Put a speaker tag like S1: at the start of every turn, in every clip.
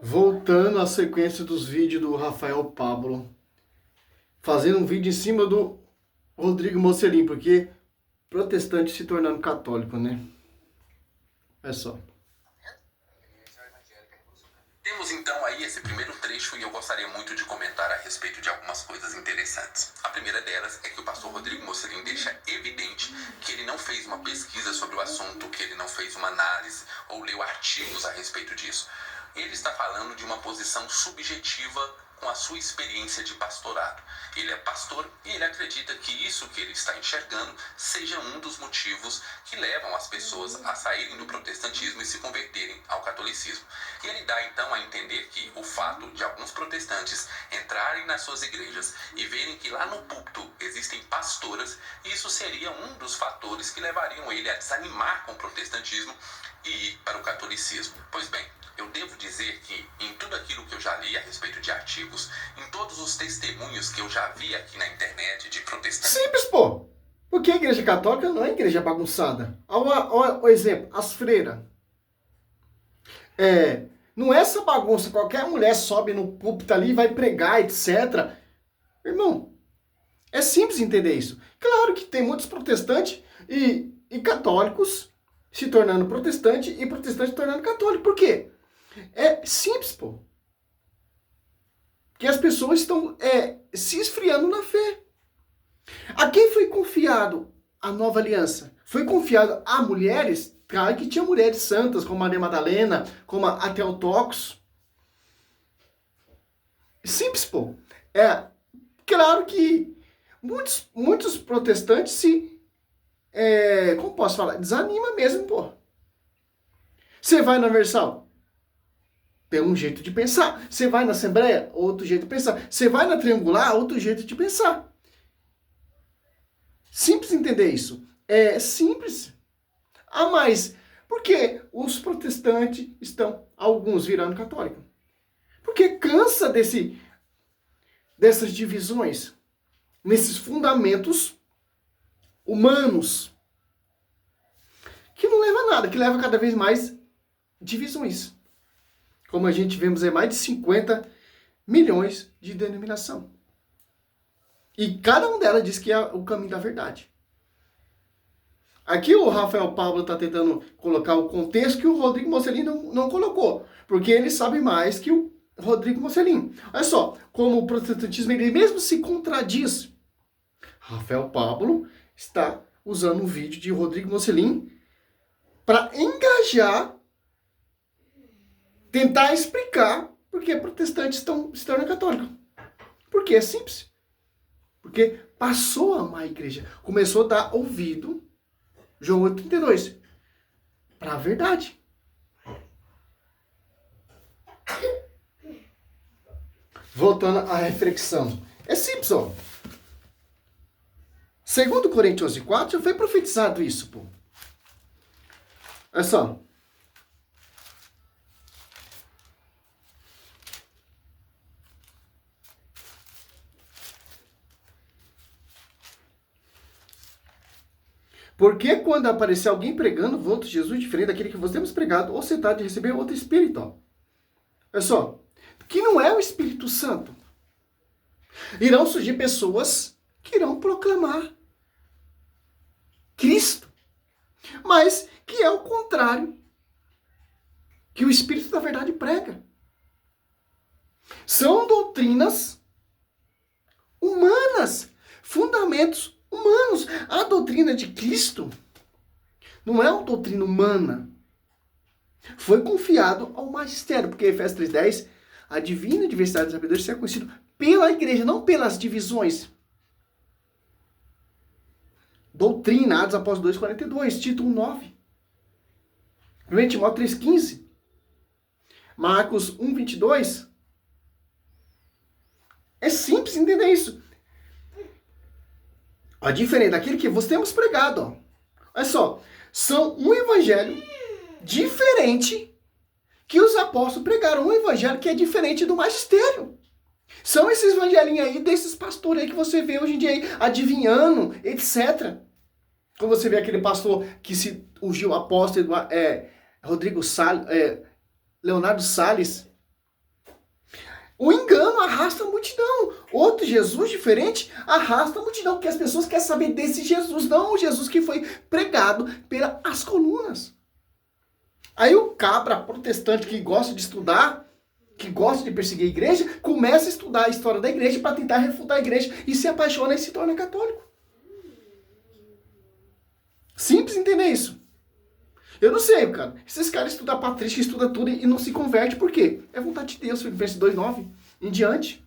S1: Voltando à sequência dos vídeos do Rafael Pablo, fazendo um vídeo em cima do Rodrigo Mocelin, porque protestante se tornando católico, né? É só.
S2: Temos então aí esse primeiro trecho e eu gostaria muito de comentar a respeito de algumas coisas interessantes. A primeira delas é que o pastor Rodrigo Mocelin deixa evidente que ele não fez uma pesquisa sobre o assunto, que ele não fez uma análise ou leu artigos a respeito disso. Ele está falando de uma posição subjetiva com a sua experiência de pastorado. Ele é pastor e ele acredita que isso que ele está enxergando seja um dos motivos que levam as pessoas a saírem do protestantismo e se converterem ao catolicismo. E ele dá então a entender que o fato de alguns protestantes entrarem nas suas igrejas e verem que lá no púlpito existem pastoras, isso seria um dos fatores que levariam ele a desanimar com o protestantismo e ir para o catolicismo. Pois bem, eu devo dizer que em tudo aquilo que eu já li a respeito de artigos, em todos os testemunhos que eu já vi aqui na internet de protestantes...
S1: Simples, pô! Porque a igreja católica não é igreja bagunçada. Olha o exemplo, as freiras. Não é essa bagunça, qualquer mulher sobe no púlpito ali, vai pregar, etc. Irmão, é simples entender isso. Claro que tem muitos protestantes e católicos se tornando protestante e protestante se tornando católico. Por quê? É simples, pô. Que as pessoas estão se esfriando na fé. A quem foi confiado a nova aliança? Foi confiado a mulheres? Claro que tinha mulheres santas, como Maria Madalena, como a Theotokos. Simples, pô. Claro que muitos protestantes como posso falar? Desanima mesmo, pô. Você vai na Universal? Tem um jeito de pensar. Você vai na Assembleia? Outro jeito de pensar. Você vai na Triangular? Outro jeito de pensar. Simples entender isso. É simples. Mas por que os protestantes estão, alguns, virando católico? Porque cansa dessas divisões, nesses fundamentos humanos, que não leva a nada, que leva cada vez mais divisões. Como a gente vemos, mais de 50 milhões de denominação. E cada um delas diz que é o caminho da verdade. Aqui o Rafael Pablo está tentando colocar o contexto que o Rodrigo Mocelin não colocou. Porque ele sabe mais que o Rodrigo Mocelin. Olha só, como o protestantismo ele mesmo se contradiz. Rafael Pablo está usando um vídeo de Rodrigo Mocelin para engajar, tentar explicar por que protestantes estão se tornando católicos. Porque é simples. Porque passou a amar a igreja. Começou a dar ouvido, João 8,32, para a verdade. Voltando à reflexão. É simples, ó. Segundo Coríntios 11,4, já foi profetizado isso, pô. Olha só. Porque quando aparecer alguém pregando outro Jesus diferente daquele que vos temos pregado, ou você está de receber outro Espírito. Ó. Olha só. Que não é o Espírito Santo. Irão surgir pessoas que irão proclamar Cristo. Mas que é o contrário que o Espírito da verdade prega. São doutrinas humanas, fundamentos humanos. A doutrina de Cristo não é uma doutrina humana. Foi confiado ao magistério, porque Efésios 3,10, a divina diversidade da sabedoria será conhecida pela igreja, não pelas divisões. Doutrina, Atos Apóstolos 2,42, Tito 1,9. 1 Timóteo 3,15. Marcos 1,22. É simples entender isso. A diferença daquele que nós temos pregado, ó. Olha só, são um evangelho diferente que os apóstolos pregaram. Um evangelho que é diferente do magistério. São esses evangelinhos aí, desses pastores aí que você vê hoje em dia aí, adivinhando, etc. Como você vê aquele pastor que se ungiu apóstolo, Leonardo Salles, O engano arrasta a multidão. Outro Jesus diferente arrasta a multidão, porque as pessoas querem saber desse Jesus, não o Jesus que foi pregado pelas colunas. Aí o cabra protestante que gosta de estudar, que gosta de perseguir a igreja, começa a estudar a história da igreja para tentar refutar a igreja e se apaixona e se torna católico. Simples entender isso. Eu não sei, cara. Esses caras estudam patrística, estudam tudo e não se converte. Por quê? É vontade de Deus, Filipenses 2:9 em diante.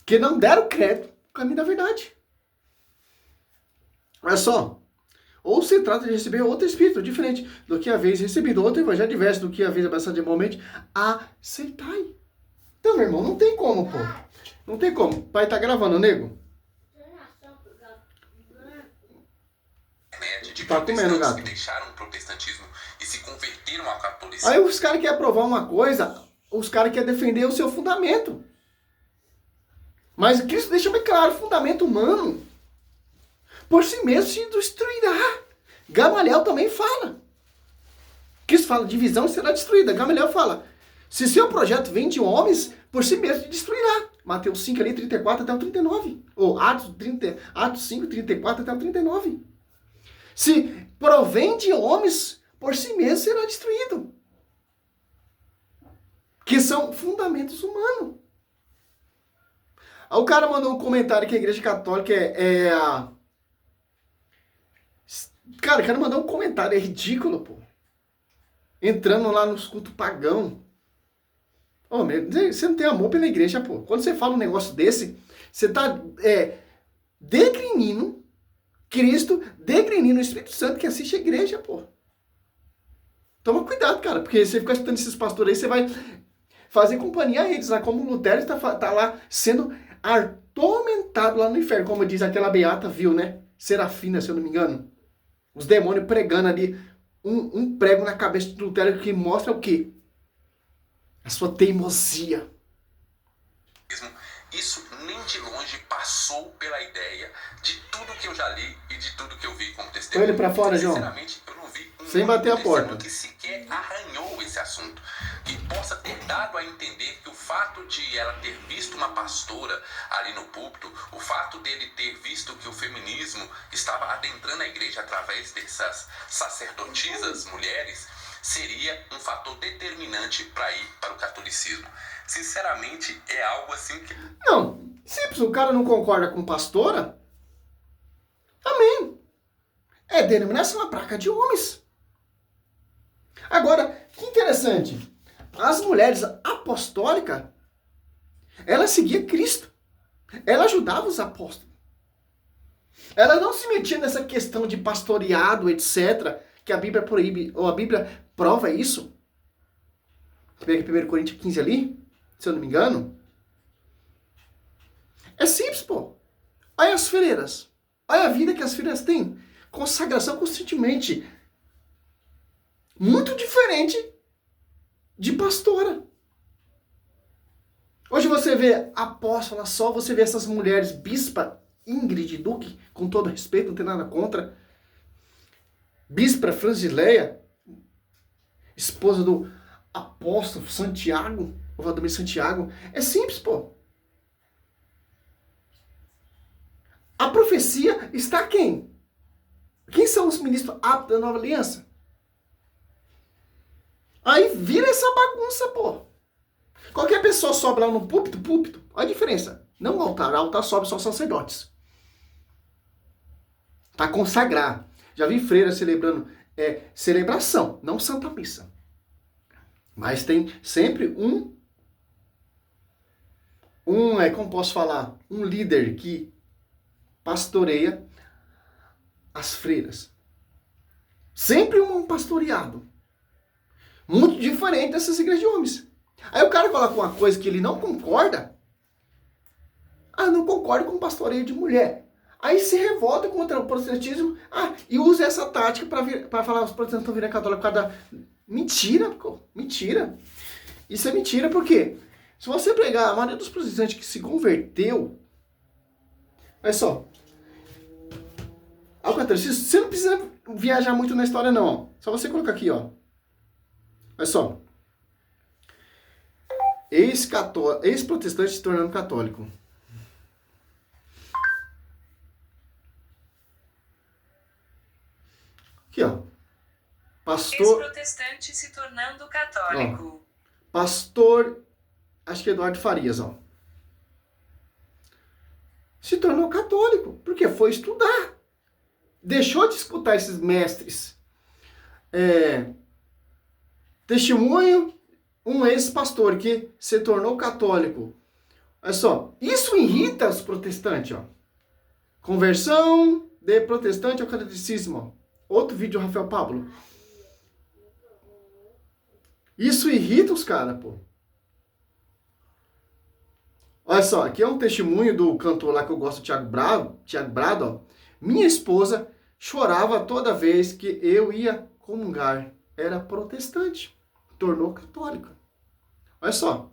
S1: Que não deram crédito no caminho da verdade. Olha só. Ou se trata de receber outro espírito diferente do que haveis recebido, outro evangelho diverso do que haveis abraçado igualmente, aceitai. Então, meu irmão, não tem como, pô. Não tem como. O pai tá gravando, nego.
S2: De
S1: tá comendo, gato.
S2: Que deixaram o protestantismo e se converteram ao catolicismo.
S1: Aí os caras querem provar uma coisa, os caras querem defender o seu fundamento. Mas Cristo deixa bem claro, fundamento humano, por si mesmo se destruirá. Gamaliel também fala. Cristo fala, divisão será destruída. Gamaliel fala, se seu projeto vem de homens, por si mesmo se destruirá. Mateus 5 ali, 34 até o 39. Ou Atos 5, 34 até o 39. Se provém de homens, por si mesmo será destruído. Que são fundamentos humanos. Aí o cara mandou um comentário que a igreja católica é a... Cara, o cara mandou um comentário, é ridículo, pô. Entrando lá nos cultos pagão. Oh, você não tem amor pela igreja, pô. Quando você fala um negócio desse, você tá degrinindo Cristo, degrinindo o Espírito Santo que assiste a igreja, pô. Toma cuidado, cara, porque você fica escutando esses pastores aí, você vai fazer companhia a eles, lá como Lutero está lá sendo atormentado lá no inferno, como diz aquela beata, viu, né? Serafina, se eu não me engano. Os demônios pregando ali, um prego na cabeça de Lutero que mostra o quê? A sua teimosia.
S2: Isso nem de longe passou pela ideia de tudo que eu já li e de tudo que eu vi como testemunho.
S1: Põe ele pra fora, João.
S2: Sinceramente, eu não vi
S1: sem bater a porta
S2: que sequer arranhou esse assunto, que possa ter dado a entender que o fato de ela ter visto uma pastora ali no púlpito, o fato dele ter visto que o feminismo estava adentrando a igreja através dessas sacerdotisas mulheres, seria um fator determinante para ir para o catolicismo. Sinceramente, é algo assim que...
S1: Não, simples, o cara não concorda com pastora, amém. É denominação a praga de homens. Agora, que interessante, as mulheres apostólicas, ela seguia Cristo, ela ajudava os apóstolos. Ela não se metia nessa questão de pastoreado, etc., que a Bíblia proíbe, ou a Bíblia prova isso. Pega 1 Coríntios 15 ali, se eu não me engano. É simples, pô. Olha as freiras. Olha a vida que as freiras têm. Consagração constantemente. Muito diferente de pastora. Hoje você vê apóstola só, você vê essas mulheres, bispa Ingrid Duque, com todo respeito, não tem nada contra. Bispa Francileia, esposa do apóstolo Santiago, o Valdomiro Santiago. É simples, pô. A profecia está quem? Quem são os ministros aptos da nova aliança? Aí vira essa bagunça, pô. Qualquer pessoa sobe lá no púlpito, olha a diferença. Não altar sobe só sacerdotes. Para consagrar. Já vi freira celebrando celebração, não Santa Missa. Mas tem sempre como posso falar, um líder que pastoreia as freiras. Sempre um pastoreado. Muito diferente dessas igrejas de homens. Aí o cara coloca uma coisa que ele não concorda. Ah, não concordo com o pastoreio de mulher. Aí se revolta contra o protestantismo. E usa essa tática para falar que os protestantes estão virando católicos por causa da... Mentira, pô. Mentira. Isso é mentira, por quê? Se você pegar a maioria dos protestantes que se converteu, olha só, ao catolicismo, você não precisa viajar muito na história, não. Só você colocar aqui, ó. Olha só. ex-protestante se tornando católico. Aqui, ó. Pastor...
S3: Ex-protestante se tornando católico.
S1: Ó, pastor, acho que Eduardo Farias, ó. Se tornou católico, porque foi estudar. Deixou de escutar esses mestres. Testemunho, um ex-pastor que se tornou católico. Olha só, isso irrita os protestantes, ó. Conversão de protestante ao catolicismo. Outro vídeo do Rafael Pablo. Isso irrita os caras, pô. Olha só, aqui é um testemunho do cantor lá que eu gosto, Thiago Brado, ó. Minha esposa chorava toda vez que eu ia comungar. Era protestante. Tornou católica. Olha só.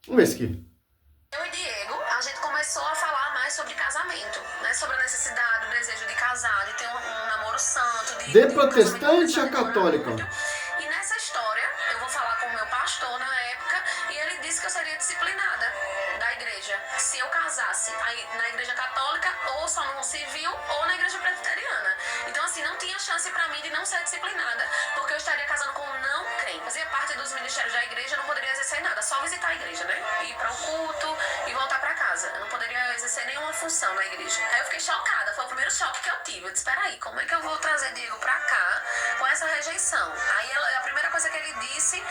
S1: Vamos ver isso aqui.
S4: Eu e Diego, a gente começou a falar mais sobre casamento, né? Sobre a necessidade, o desejo de casar, de ter um namoro santo,
S1: de protestante a católica.
S4: E nessa história, eu vou falar com o meu pastor na época, e ele disse que eu seria disciplinada da igreja. Se eu casasse na igreja católica, ou só no civil, ou na igreja presbiteriana. Então, assim, não tinha chance pra mim de não ser disciplinada, porque eu estaria casando com um não crente. Fazia parte dos ministérios da igreja, eu não poderia exercer nada, só visitar a igreja, né? Ir para o culto e voltar pra casa. Eu não poderia exercer nenhuma função na igreja. Aí eu fiquei chocada, foi o primeiro choque que eu tive. Eu disse, peraí, como é que eu vou trazer Diego pra cá com essa rejeição? Aí a primeira coisa que ele disse,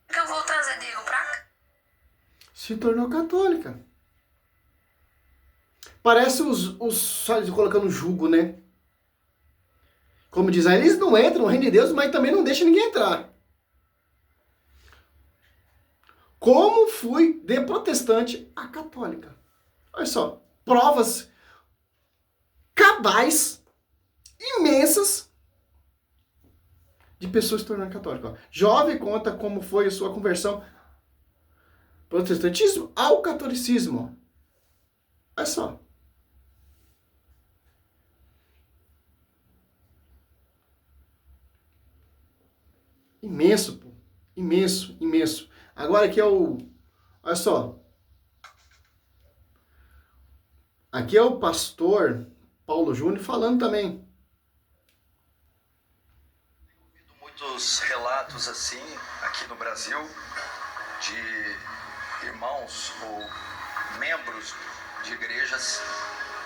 S4: que eu vou trazer Diego pra cá.
S1: Se tornou católica. Parece os colocando jugo, né? Como diz, eles não entram no reino de Deus, mas também não deixam ninguém entrar. Como fui de protestante a católica? Olha só, provas cabais, imensas, de pessoas se tornando católicas. Jovem conta como foi a sua conversão protestantismo ao catolicismo. Olha só. Imenso, pô. Imenso, imenso. Agora aqui é o... Olha só. Aqui é o pastor Paulo Júnior falando também.
S5: Tenho ouvido muitos relatos assim, aqui no Brasil, de irmãos ou membros de igrejas,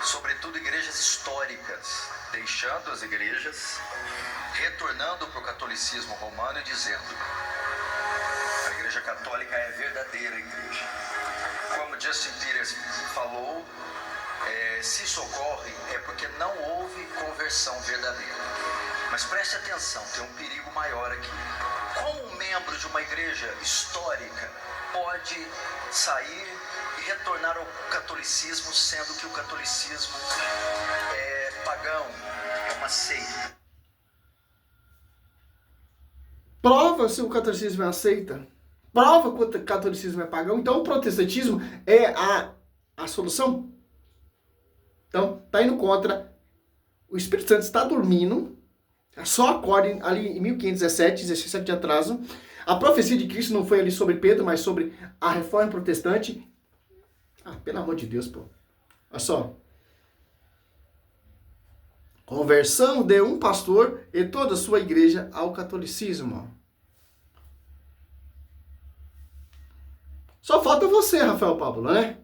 S5: sobretudo igrejas históricas, deixando as igrejas, retornando para o catolicismo romano e dizendo: a igreja católica é a verdadeira igreja. Como Justin Peters falou, se isso ocorre é porque não houve conversão verdadeira. Mas preste atenção, tem um perigo maior aqui. Como um membro de uma igreja histórica pode sair e retornar ao catolicismo, sendo que o catolicismo é pagão, é uma seita?
S1: Prova se o catolicismo é aceita. Prova que o catolicismo é pagão. Então o protestantismo é a solução. Então, tá indo contra. O Espírito Santo está dormindo. Só acorde ali em 1517, 17 de atraso. A profecia de Cristo não foi ali sobre Pedro, mas sobre a reforma protestante. Ah, pelo amor de Deus, pô. Olha só. Conversão de um pastor e toda a sua igreja ao catolicismo. Só falta você, Rafael Pablo, né?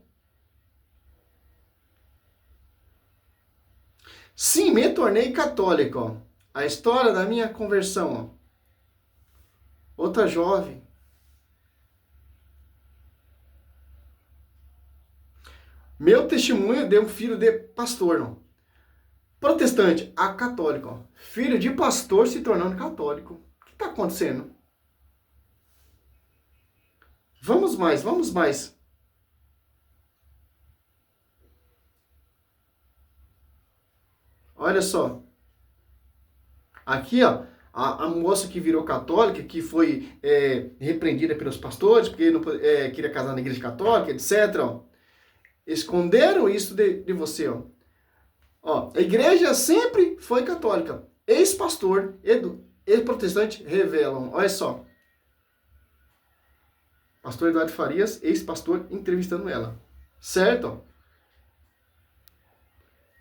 S1: Sim, me tornei católico, ó. A história da minha conversão, ó. Outra jovem. Meu testemunho de um filho de pastor, não. Protestante a católico, ó. Filho de pastor se tornando católico. O que está acontecendo? Vamos mais, vamos mais. Olha só. Aqui, ó, a moça que virou católica, que foi repreendida pelos pastores, porque não queria casar na igreja católica, etc. Ó. Esconderam isso de você, ó. Ó, a igreja sempre foi católica. Ex-pastor e protestantes revelam. Olha só. Pastor Eduardo Farias, ex-pastor, entrevistando ela. Certo?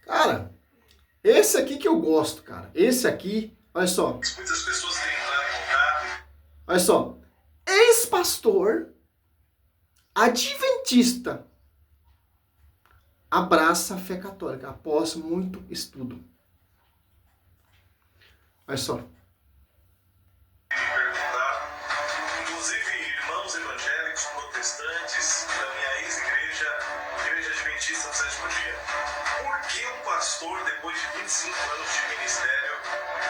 S1: Cara, esse aqui que eu gosto, cara. Esse aqui, olha só.
S6: Muitas pessoas têm entrado em contato.
S1: Olha só. Ex-pastor, adventista, abraça a fé católica após muito estudo. Olha só.
S6: Inclusive, irmãos evangélicos, protestantes da minha ex-igreja, Igreja Adventista do Sétimo Dia. Por que um pastor, depois de 25 anos de ministério,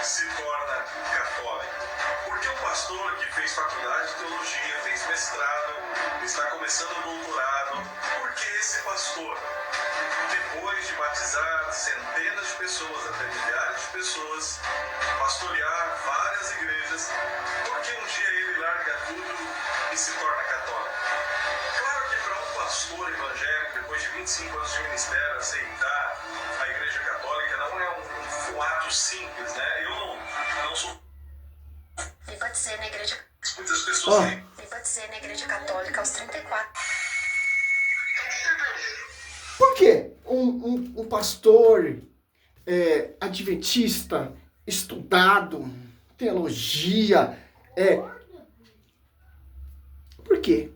S6: se torna católico? Por que um pastor que fez faculdade de teologia, fez mestrado, está começando o doutorado, por que esse pastor, depois de batizar centenas de pessoas, até milhares de pessoas, pastorear várias igrejas, por que um dia ele larga tudo e se torna católico? Claro que para um pastor evangélico, depois de 25 anos de ministério, aceitar a igreja católica não é um ato simples, né? Eu não sou...
S4: Me batizei na igreja.
S6: Muitas pessoas têm...
S4: Me batizei na igreja católica aos 34.
S1: Por que um pastor adventista, estudado, teologia, por quê?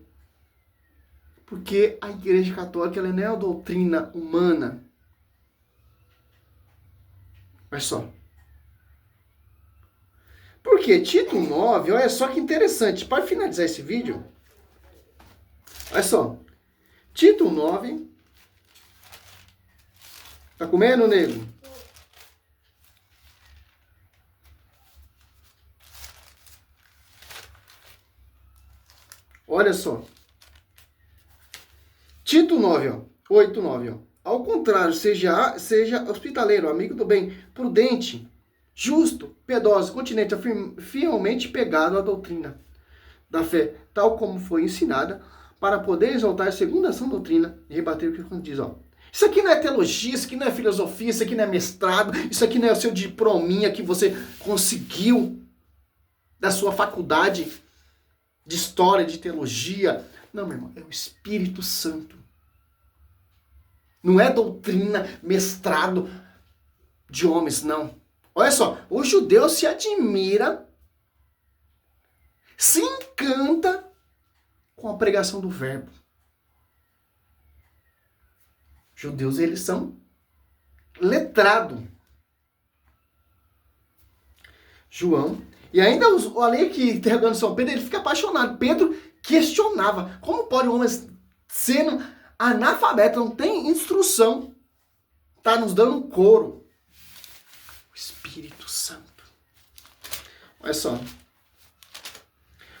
S1: Porque a Igreja Católica ela não é uma doutrina humana. Olha só. Porque Tito 9, olha só que interessante. Para finalizar esse vídeo, olha só. Tito 9. Tá comendo, nego? Olha só. Tito 9, ó. 8, 9, ó. Ao contrário, seja hospitaleiro, amigo do bem, prudente, justo, piedoso, continente, fielmente pegado à doutrina da fé, tal como foi ensinada, para poder exaltar segundo a sã doutrina e rebater o que diz, ó. Isso aqui não é teologia, isso aqui não é filosofia, isso aqui não é mestrado, isso aqui não é o seu diplominha que você conseguiu da sua faculdade de história, de teologia. Não, meu irmão, é o Espírito Santo. Não é doutrina, mestrado de homens, não. Olha só, o judeu se admira, se encanta com a pregação do verbo. Judeus, eles são letrados. João. E ainda ali que interrogando São Pedro, ele fica apaixonado. Pedro questionava. Como pode um homem sendo analfabeto, não tem instrução, tá nos dando um coro? O Espírito Santo. Olha só.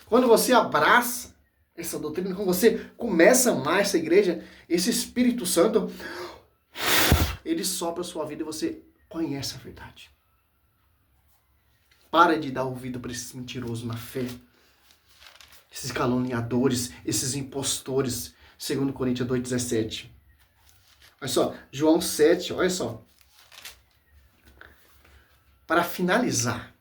S1: Quando você abraça essa doutrina, quando você começa a amar essa igreja, esse Espírito Santo, ele sopra a sua vida e você conhece a verdade. Para de dar ouvido para esses mentirosos na fé, esses caluniadores, esses impostores, 2 Coríntios 2,17. Olha só, João 7, olha só. Para finalizar,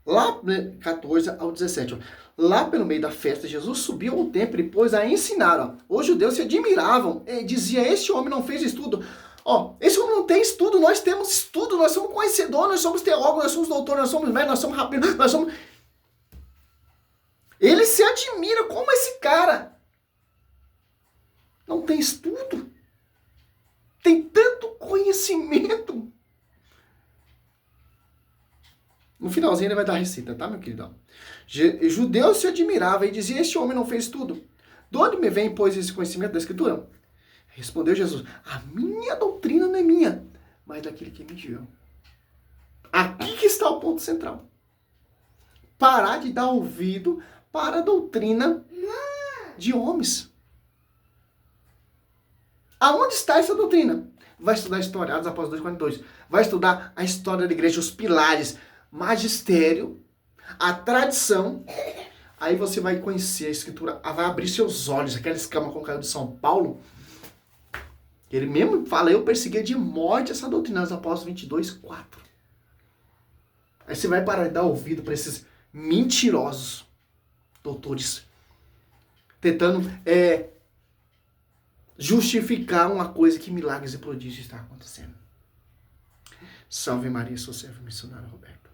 S1: lá 14 ao 17, ó, lá pelo meio da festa, Jesus subiu ao templo e pôs a ensinar. Ó. Os judeus se admiravam e diziam, este homem não fez estudo. Ó, esse homem não tem estudo, nós temos estudo, nós somos conhecedores, nós somos teólogos, nós somos doutores, nós somos médicos, nós somos rabinos, nós somos... Ele se admira, como esse cara não tem estudo, tem tanto conhecimento. No finalzinho ele vai dar a receita, tá, meu queridão? Judeus se admiravam e diziam, este homem não fez estudo. De onde me vem, pois, esse conhecimento da Escritura? Respondeu Jesus, a minha doutrina não é minha, mas daquele que me enviou. Aqui que está o ponto central. Parar de dar ouvido para a doutrina de homens. Aonde está essa doutrina? Vai estudar a história, Atos Apóstolos 2:42. Vai estudar a história da igreja, os pilares, magistério, a tradição. Aí você vai conhecer a Escritura, vai abrir seus olhos, aquela escama com o Caio de São Paulo. Ele mesmo fala, eu persegui de morte essa doutrina, Atos Apóstolos 22:4. Aí você vai parar de dar ouvido para esses mentirosos doutores tentando justificar uma coisa que milagres e prodígios estão acontecendo. Salve Maria, sou servo missionário Roberto.